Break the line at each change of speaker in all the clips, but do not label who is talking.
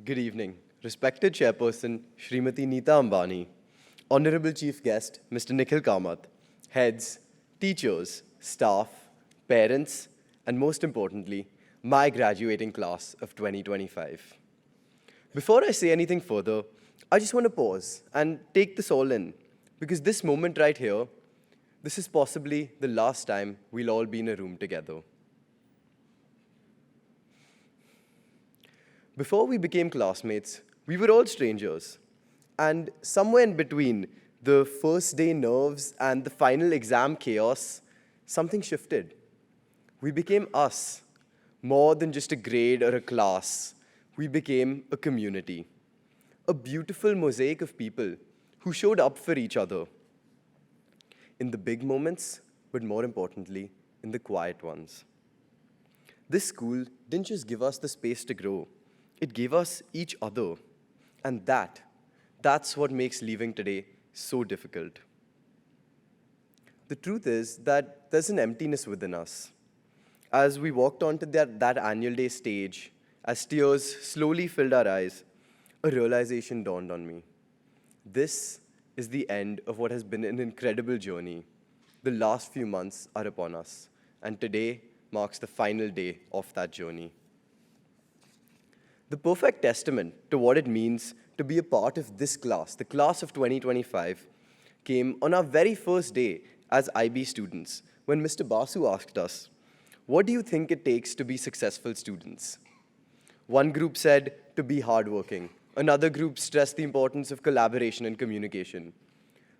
Good evening, respected Chairperson Shrimati Neeta Ambani, Honorable Chief Guest Mr. Nikhil Kamath, heads, teachers, staff, parents, and most importantly, my graduating class of 2025. Before I say anything further, I just want to pause and take this all in because this moment right here, this is possibly the last time we'll all be in a room together. Before we became classmates, we were all strangers. And somewhere in between the first day nerves and the final exam chaos, something shifted. We became us, more than just a grade or a class. We became a community, a beautiful mosaic of people who showed up for each other in the big moments, but more importantly, in the quiet ones. This school didn't just give us the space to grow, it gave us each other. And that's what makes leaving today so difficult. The truth is that there's an emptiness within us. As we walked onto that annual day stage, as tears slowly filled our eyes, a realization dawned on me. This is the end of what has been an incredible journey. The last few months are upon us, and today marks the final day of that journey. The perfect testament to what it means to be a part of this class, the class of 2025, came on our very first day as IB students when Mr. Basu asked us, "What do you think it takes to be successful students?" One group said to be hardworking. Another group stressed the importance of collaboration and communication.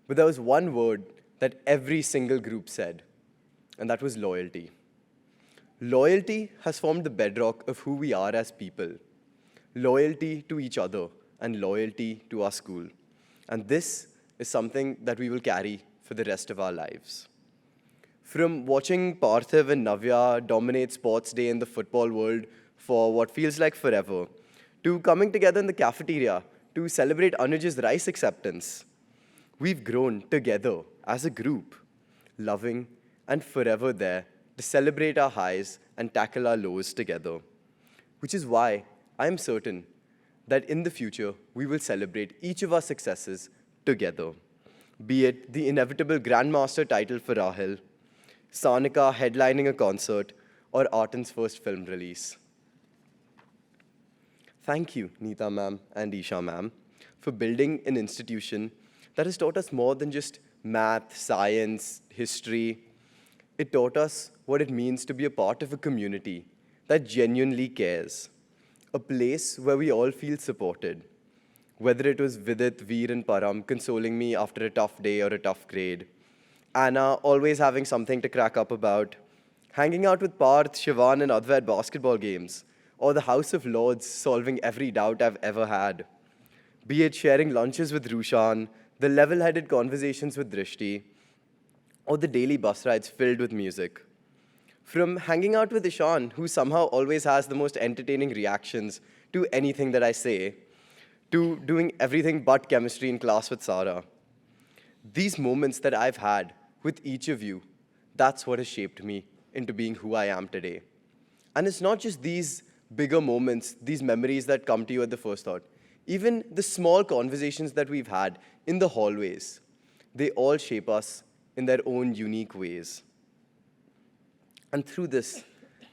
But there was one word that every single group said, and that was loyalty. Loyalty has formed the bedrock of who we are as people. Loyalty to each other and loyalty to our school. And this is something that we will carry for the rest of our lives. From watching Parthiv and Navya dominate sports day in the football world for what feels like forever, to coming together in the cafeteria to celebrate Anuj's rice acceptance, we've grown together as a group, loving and forever there to celebrate our highs and tackle our lows together. Which is why I am certain that in the future, we will celebrate each of our successes together. Be it the inevitable Grandmaster title for Rahil, Sanika headlining a concert, or Artan's first film release. Thank you, Neeta ma'am and Isha ma'am, for building an institution that has taught us more than just math, science, history. It taught us what it means to be a part of a community that genuinely cares. A place where we all feel supported. Whether it was Vidit, Veer, and Param consoling me after a tough day or a tough grade, Anna always having something to crack up about, hanging out with Parth, Shivan, and Advait at basketball games, or the House of Lords solving every doubt I've ever had. Be it sharing lunches with Rushan, the level-headed conversations with Drishti, or the daily bus rides filled with music. From hanging out with Ishan, who somehow always has the most entertaining reactions to anything that I say, to doing everything but chemistry in class with Sarah. These moments that I've had with each of you, that's what has shaped me into being who I am today. And it's not just these bigger moments, these memories that come to you at the first thought. Even the small conversations that we've had in the hallways, they all shape us in their own unique ways. And through this,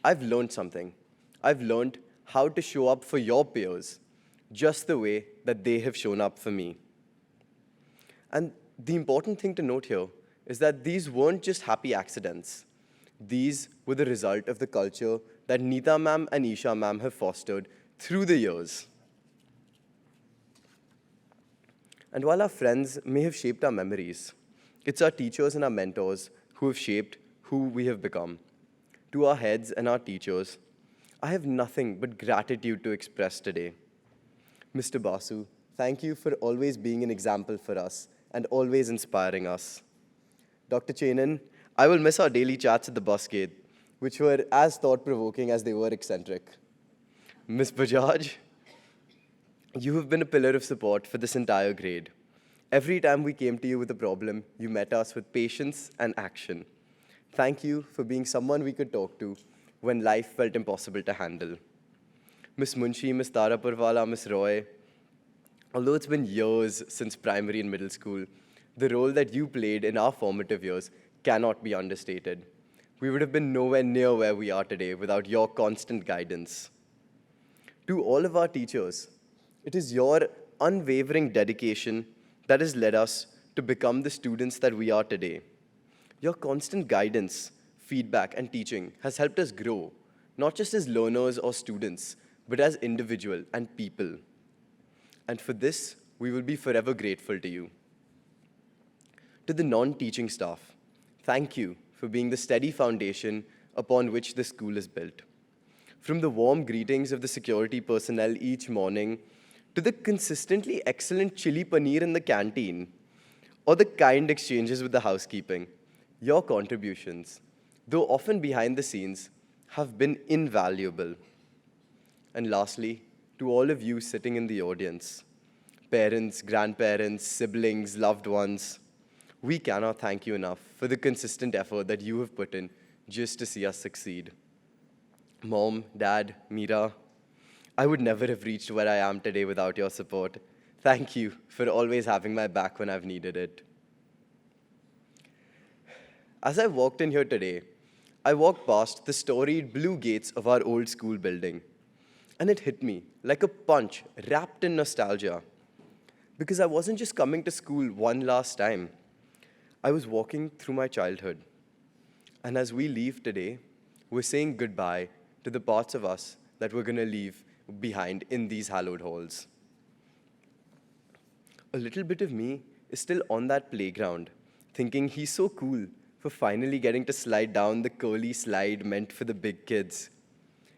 I've learned something. I've learned how to show up for your peers just the way that they have shown up for me. And the important thing to note here is that these weren't just happy accidents. These were the result of the culture that Neeta ma'am and Isha ma'am have fostered through the years. And while our friends may have shaped our memories, it's our teachers and our mentors who have shaped who we have become. To our heads and our teachers, I have nothing but gratitude to express today. Mr. Basu, thank you for always being an example for us and always inspiring us. Dr. Chenan, I will miss our daily chats at the bus gate, which were as thought-provoking as they were eccentric. Ms. Bajaj, you have been a pillar of support for this entire grade. Every time we came to you with a problem, you met us with patience and action. Thank you for being someone we could talk to when life felt impossible to handle. Miss Munshi, Miss Tarapurwala, Miss Roy. Although it's been years since primary and middle school, the role that you played in our formative years cannot be understated. We would have been nowhere near where we are today without your constant guidance. To all of our teachers, it is your unwavering dedication that has led us to become the students that we are today. Your constant guidance, feedback, and teaching has helped us grow, not just as learners or students, but as individuals and people. And for this, we will be forever grateful to you. To the non-teaching staff, thank you for being the steady foundation upon which the school is built. From the warm greetings of the security personnel each morning, to the consistently excellent chili paneer in the canteen, or the kind exchanges with the housekeeping, your contributions, though often behind the scenes, have been invaluable. And lastly, to all of you sitting in the audience, parents, grandparents, siblings, loved ones, we cannot thank you enough for the consistent effort that you have put in just to see us succeed. Mom, Dad, Meera, I would never have reached where I am today without your support. Thank you for always having my back when I've needed it. As I walked in here today, I walked past the storied blue gates of our old school building, and it hit me like a punch wrapped in nostalgia. Because I wasn't just coming to school one last time. I was walking through my childhood. And as we leave today, we're saying goodbye to the parts of us that we're going to leave behind in these hallowed halls. A little bit of me is still on that playground, thinking he's so cool for finally getting to slide down the curly slide meant for the big kids.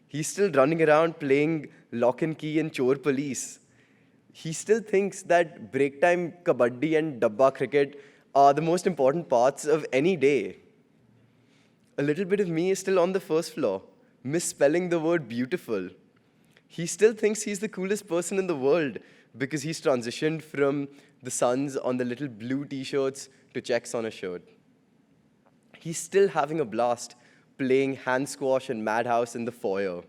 He's still running around playing lock and key and chore police. He still thinks that break time, kabaddi, and dabba cricket are the most important parts of any day. A little bit of me is still on the first floor, misspelling the word beautiful. He still thinks he's the coolest person in the world because he's transitioned from the suns on the little blue t-shirts to checks on a shirt. He's still having a blast playing hand squash and madhouse in the foyer.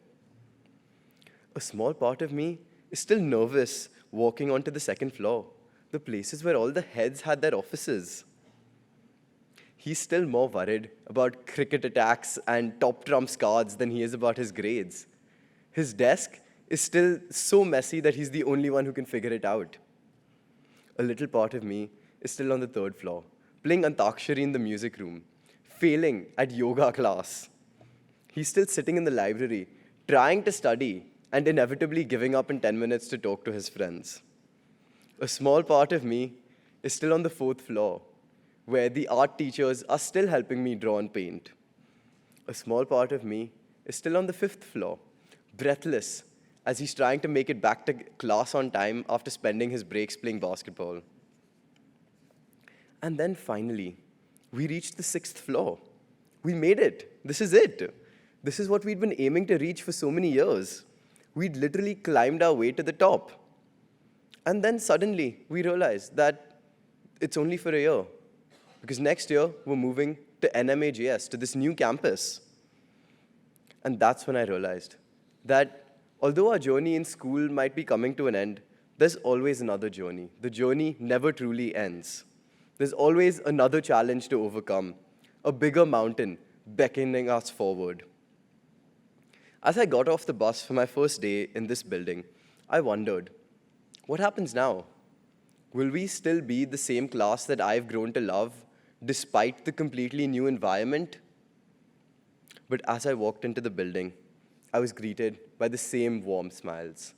A small part of me is still nervous walking onto the second floor, the places where all the heads had their offices. He's still more worried about cricket attacks and top trumps cards than he is about his grades. His desk is still so messy that he's the only one who can figure it out. A little part of me is still on the third floor, playing Antakshari in the music room, failing at yoga class. He's still sitting in the library, trying to study, and inevitably giving up in 10 minutes to talk to his friends. A small part of me is still on the fourth floor, where the art teachers are still helping me draw and paint. A small part of me is still on the fifth floor, breathless, as he's trying to make it back to class on time after spending his breaks playing basketball. And then finally, we reached the sixth floor. We made it. This is it. This is what we'd been aiming to reach for so many years. We'd literally climbed our way to the top. And then suddenly, we realized that it's only for a year. Because next year, we're moving to NMAJS, to this new campus. And that's when I realized that although our journey in school might be coming to an end, there's always another journey. The journey never truly ends. There's always another challenge to overcome, a bigger mountain beckoning us forward. As I got off the bus for my first day in this building, I wondered, what happens now? Will we still be the same class that I've grown to love, despite the completely new environment? But as I walked into the building, I was greeted by the same warm smiles,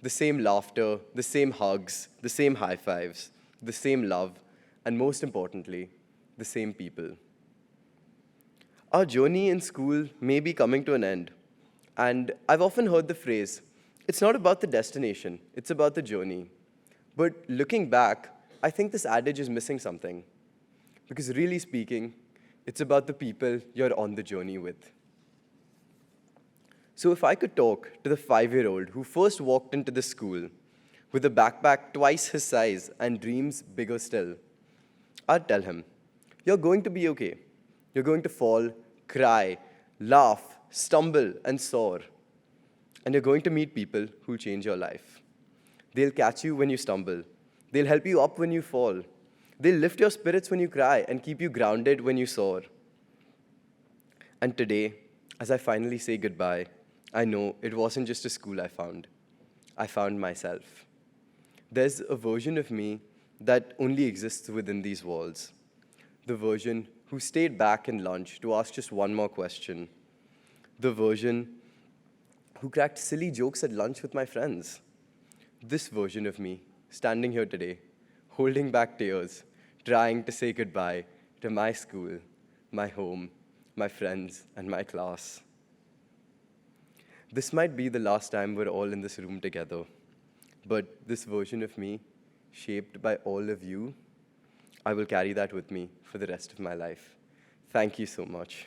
the same laughter, the same hugs, the same high fives, the same love, and most importantly, the same people. Our journey in school may be coming to an end, and I've often heard the phrase, it's not about the destination, it's about the journey. But looking back, I think this adage is missing something. Because really speaking, it's about the people you're on the journey with. So if I could talk to the 5-year-old who first walked into the school with a backpack twice his size and dreams bigger still, I'd tell him, you're going to be okay. You're going to fall, cry, laugh, stumble, and soar. And you're going to meet people who'll change your life. They'll catch you when you stumble. They'll help you up when you fall. They'll lift your spirits when you cry and keep you grounded when you soar. And today, as I finally say goodbye, I know it wasn't just a school I found. I found myself. There's a version of me that only exists within these walls. The version who stayed back in lunch to ask just one more question. The version who cracked silly jokes at lunch with my friends. This version of me, standing here today, holding back tears, trying to say goodbye to my school, my home, my friends, and my class. This might be the last time we're all in this room together, but this version of me, shaped by all of you, I will carry that with me for the rest of my life. Thank you so much.